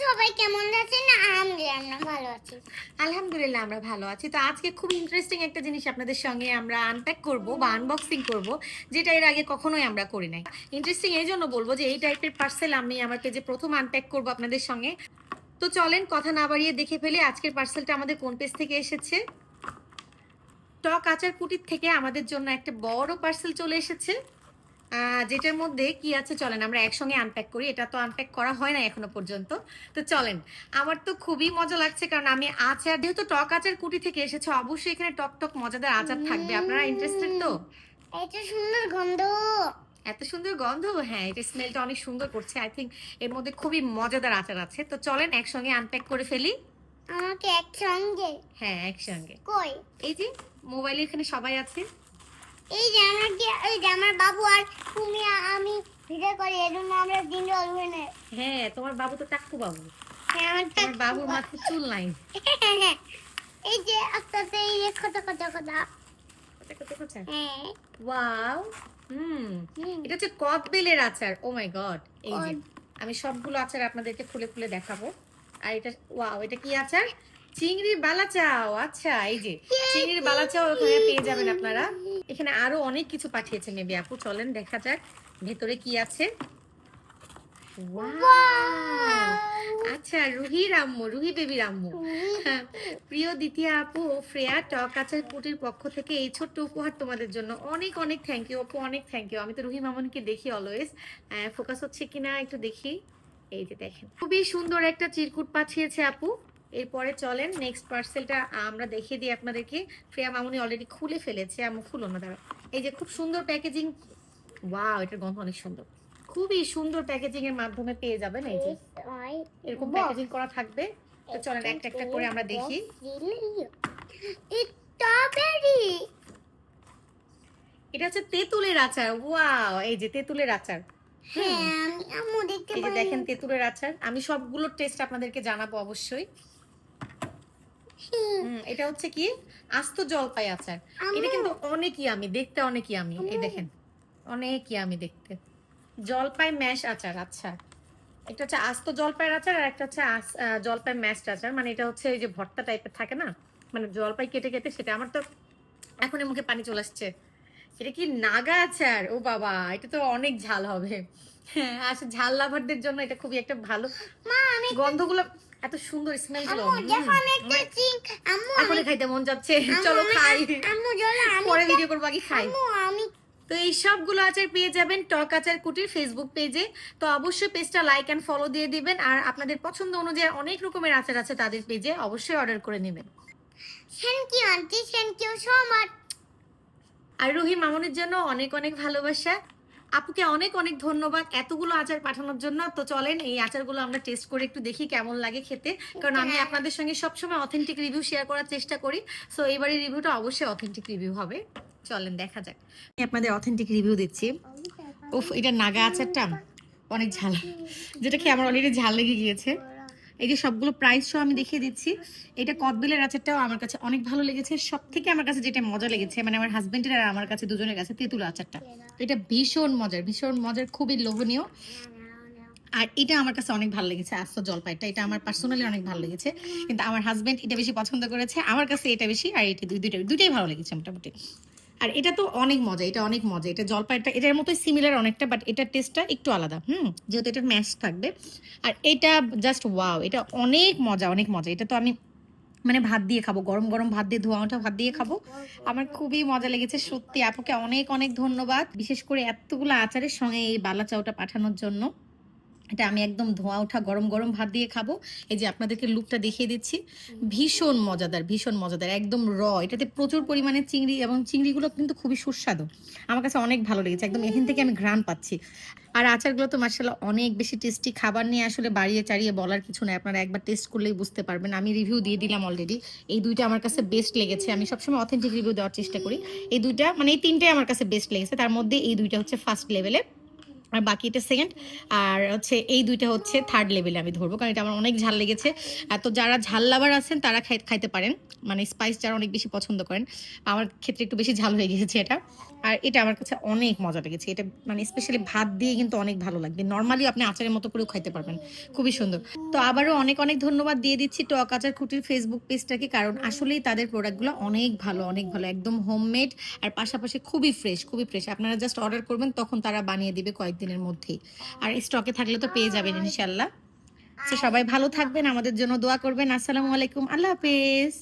সবাই কেমন আছেন? আলহামদুলিল্লাহ আমরা ভালো আছি। আলহামদুলিল্লাহ আমরা ভালো আছি। তো আজকে খুব ইন্টারেস্টিং একটা জিনিস আপনাদের সঙ্গে আমরা আনপ্যাক করব বা আনবক্সিং করব, যেটা এর আগে কখনোই আমরা করি নাই। ইন্টারেস্টিং এই জন্য বলবো যে এই টাইপের পার্সেল আমি আমার পেজে প্রথম আনপ্যাক করব আপনাদের সঙ্গে। তো চলেন কথা না বাড়িয়ে দেখে ফেলি আজকের পার্সেলটা আমাদের কোন পেজ থেকে এসেছে। টক আচার কুটির থেকে আমাদের জন্য একটা বড় পার্সেল চলে এসেছে, যেটার মধ্যে কি আছে চলেন আমরা একসঙ্গে আনপ্যাক করি। এটা তো আনপ্যাক করা হয় না এখনো পর্যন্ত। তো চলেন, আমার তো খুবই মজা লাগছে, কারণ আমি আচার, যেহেতু টক আচার কুটি থেকে এসেছে, অবশ্যই এখানে টক টক মজাদার আচার থাকবে। আপনারা ইন্টারেস্টেড তো? এত সুন্দর গন্ধ। এত সুন্দর গন্ধ, হ্যাঁ এটা স্মেলটা অনেক সুন্দর করছে। আই থিঙ্ক এর মধ্যে খুবই মজাদার আচার আছে। তো চলেন একসঙ্গে আনপ্যাক করে ফেলি। আমাকে একসঙ্গে? হ্যাঁ একসঙ্গে। কই? এই যে মোবাইলে এখানে সবাই আছে। এই যে আমার বাবু আর তুমি আমি ভিডিও করি, এজন্য আমরা দিন রলবে না। হ্যাঁ তোমার বাবু তো টাক্কু বাবু। হ্যাঁ আমার তোমার বাবুর মাথায় চুল নাই। এই যে আস্তে আস্তে এই যে কথা কথা কথা। হ্যাঁ ওয়াও, এটা হচ্ছে কদবেলের আচার। ও মাই গড, এই যে আমি সবগুলো আচার আপনাদেরকে খুলে খুলে দেখাবো। আর এটা ওয়াও, এটা কি আচার? চিংড়ির বালাচাও। আচ্ছা, এই যে চিংড়ির বালাচাও ওখানে পেয়ে যাবেন আপনারা। এখানে আরো অনেক কিছু পাঠিয়েছে মেবি আপু, চলেন দেখা যাক ভেতরে কি আছে। আচ্ছা, রুহির আম্মু, রুহি বেবির আম্মু। প্রিয় দ্বিতীয় আপু ও শ্রেয়া, টক আচার কুটির পক্ষ থেকে এই ছোট্ট উপহার তোমাদের জন্য। অনেক অনেক থ্যাংক ইউ আপু, অনেক থ্যাংক ইউ। আমি তো রুহি মামুনিকে দেখি অলওয়েজ, ফোকাস হচ্ছে কিনা একটু দেখি। এই যে দেখেন খুবই সুন্দর একটা চিরকুট পাঠিয়েছে আপু। এরপরে চলেন নেক্সট পার্সেলটা আমরা দেখিয়ে দিই আপনাদেরকে। শ্রেয়া মামুনি অলরেডি খুলে ফেলেছে, আমি খুলো না দাঁড়া। এই যে খুব সুন্দর প্যাকেজিং, ওয়াও এটার গন্ধ অনেক সুন্দর। খুবই সুন্দর প্যাকেজিং এর মাধ্যমে পেয়ে যাবেন। এই যে এরকম প্যাকেজিং করা থাকবে। তো চলেন একটা একটা করে আমরা দেখি। স্ট্রবেরি, এটা হচ্ছে তেঁতুলের আচার। ওয়াও, এই যে তেঁতুলের আচার। হ্যাঁ আমি আম্মু দেখতে এই যে পাই। দেখেন তেঁতুলের আচার, আমি সবগুলোর টেস্ট আপনাদেরকে জানাবো অবশ্যই। এটা হচ্ছে কি আস্ত জলপাই আচার। এটা কিন্তু অনেক ইয়ামি দেখতে, অনেক ইয়ামি। এই দেখেন অনেক ইয়ামি দেখতে, জলপাই ম্যাশ আচার। আচ্ছা, একটা হচ্ছে আস্ত জলপাইয়ের আচার আর একটা হচ্ছে জলপাই ম্যাশড আচার। মানে এটা হচ্ছে এই যে ভর্তা টাইপের থাকে না, মানে জলপাই কেটে কেটে সেটা। আমার তো এখনই মুখে পানি চলে আসছে। এটা কি নাগা আচার? ও বাবা, এটা তো অনেক ঝাল হবে। হ্যাঁ আসলে ঝাল লাভারদের জন্য এটা খুবই একটা ভালো। গন্ধগুলো এত সুন্দর, স্মেল গুলো এখনই খাইতে মন যাচ্ছে। চলো খাই, পরে ভিডিও করবো, আগে খাই। তো এই সবগুলো আচার পেয়ে যাবেন টক আচার কুটির ফেসবুক পেজে। তো অবশ্যই পেজটা লাইক অ্যান্ড ফলো দিয়ে দিবেন। আর আপনাদের পছন্দ অনুযায়ী অনেক রকমের আচার আছে তাদের পেজে, অবশ্যই অর্ডার করে নেবেন। Thank you aunty, thank you so much. আর রুহি মামুনের জন্য অনেক অনেক ভালোবাসা। আপুকে অনেক অনেক ধন্যবাদ এতগুলো আচার পাঠানোর জন্য। তো চলেন এই আচারগুলো আমরা টেস্ট করে একটু দেখি কেমন লাগে খেতে, কারণ আমি আপনাদের সঙ্গে সবসময় অথেন্টিক রিভিউ শেয়ার করার চেষ্টা করি। সো এইবারের রিভিউটা অবশ্যই অথেন্টিক রিভিউ হবে। চলেন দেখা যাক। আমি আপনাদের অথেন্টিক রিভিউ দিচ্ছি। উফ, এটা নাগা আচারটা অনেক ঝাল, যেটা খেয়ে আমার অলরেডি ঝাল লেগে গিয়েছে। এই যে সবগুলো প্রাইস সহ আমি দেখিয়ে দিচ্ছি। এটা কদবেলের আচারটাও আমার কাছে অনেক ভালো লেগেছে। সব থেকে আমার কাছে যেটা মজা লেগেছে, মানে আমার হাজবেন্ডের আর আমার কাছে দুজনের কাছে, তেঁতুল আচারটা। এটা ভীষণ মজার, ভীষণ মজার, খুবই লোভনীয়। আর এটা আমার কাছে অনেক ভালো লেগেছে, আস্ত জলপাইটা। এটা আমার পার্সোনালি অনেক ভালো লেগেছে, কিন্তু আমার হাজবেন্ড এটা বেশি পছন্দ করেছে। আমার কাছে এটা বেশি, আর এটা দুইটাই ভালো লেগেছে মোটামুটি। আর এটা তো অনেক মজা, এটা অনেক মজা। এটা জলপাইটা এটার মতোই সিমিলার অনেকটা, বাট এটার টেস্টটা একটু আলাদা। যেহেতু এটার ম্যাশ থাকবে। আর এটা জাস্ট ওয়াও, এটা অনেক মজা, অনেক মজা। এটা তো আমি মানে ভাত দিয়ে খাবো, গরম গরম ভাত দিয়ে, ধোয়া ওঠা ভাত দিয়ে খাবো। আমার খুবই মজা লেগেছে সত্যি। আপুকে অনেক অনেক ধন্যবাদ, বিশেষ করে এতগুলো আচারের সঙ্গে এই বালা চাউটা পাঠানোর জন্য। এটা আমি একদম ধোয়া ওঠা গরম গরম ভাত দিয়ে খাবো। এই যে আপনাদেরকে লুকটা দেখিয়ে দিচ্ছি, ভীষণ মজাদার, ভীষণ মজাদার, একদম র। এটাতে প্রচুর পরিমাণে চিংড়ি, এবং চিংড়িগুলো কিন্তু খুবই সুস্বাদু। আমার কাছে অনেক ভালো লেগেছে, একদম এখান থেকে আমি ঘ্রাণ পাচ্ছি। আর আচারগুলো তো মার্শাল্লাহ অনেক বেশি টেস্টি। খাবার নিয়ে আসলে বাড়িয়ে চাড়িয়ে বলার কিছু না, আপনারা একবার টেস্ট করলেই বুঝতে পারবেন। আমি রিভিউ দিয়ে দিলাম অলরেডি। এই দুইটা আমার কাছে বেস্ট লেগেছে। আমি সবসময় অথেন্টিক রিভিউ দেওয়ার চেষ্টা করি। এই দুইটা মানে এই তিনটাই আমার কাছে বেস্ট লেগেছে, তার মধ্যে এই দুইটা হচ্ছে ফার্স্ট লেভেলে। আর বাকি এটা সেকেন্ড। আর হচ্ছে এই দুইটা হচ্ছে থার্ড লেভেলে আমি ধরবো, কারণ এটা আমার অনেক ঝাল লেগেছে। তো যারা ঝাল লাভার আছেন তারা খাইতে পারেন, মানে স্পাইস যারা অনেক বেশি পছন্দ করেন। আমার ক্ষেত্রে একটু বেশি ঝাল হয়ে গেছে এটা। আর এটা আমার কাছে অনেক মজা লেগেছে, এটা মানে স্পেশালি ভাত দিয়ে কিন্তু অনেক ভালো লাগবে। নর্মালি আপনি আচারের মতো করেও খাইতে পারবেন, খুবই সুন্দর। তো আবারও অনেক অনেক ধন্যবাদ দিয়ে দিচ্ছি টক আচার খুঁটির ফেসবুক পেজটাকে, কারণ আসলেই তাদের প্রোডাক্টগুলো অনেক ভালো, অনেক ভালো, একদম হোমমেড। আর পাশাপাশি খুবই ফ্রেশ, খুবই ফ্রেশ। আপনারা জাস্ট অর্ডার করবেন, তখন তারা বানিয়ে দিবে কয়েকদিনের মধ্যেই। আর স্টকে থাকলে তো পেয়ে যাবেন ইনশাল্লাহ। তো সবাই ভালো থাকবেন, আমাদের জন্য দোয়া করবেন। আসসালামু আলাইকুম, আল্লাহ হাফেজ।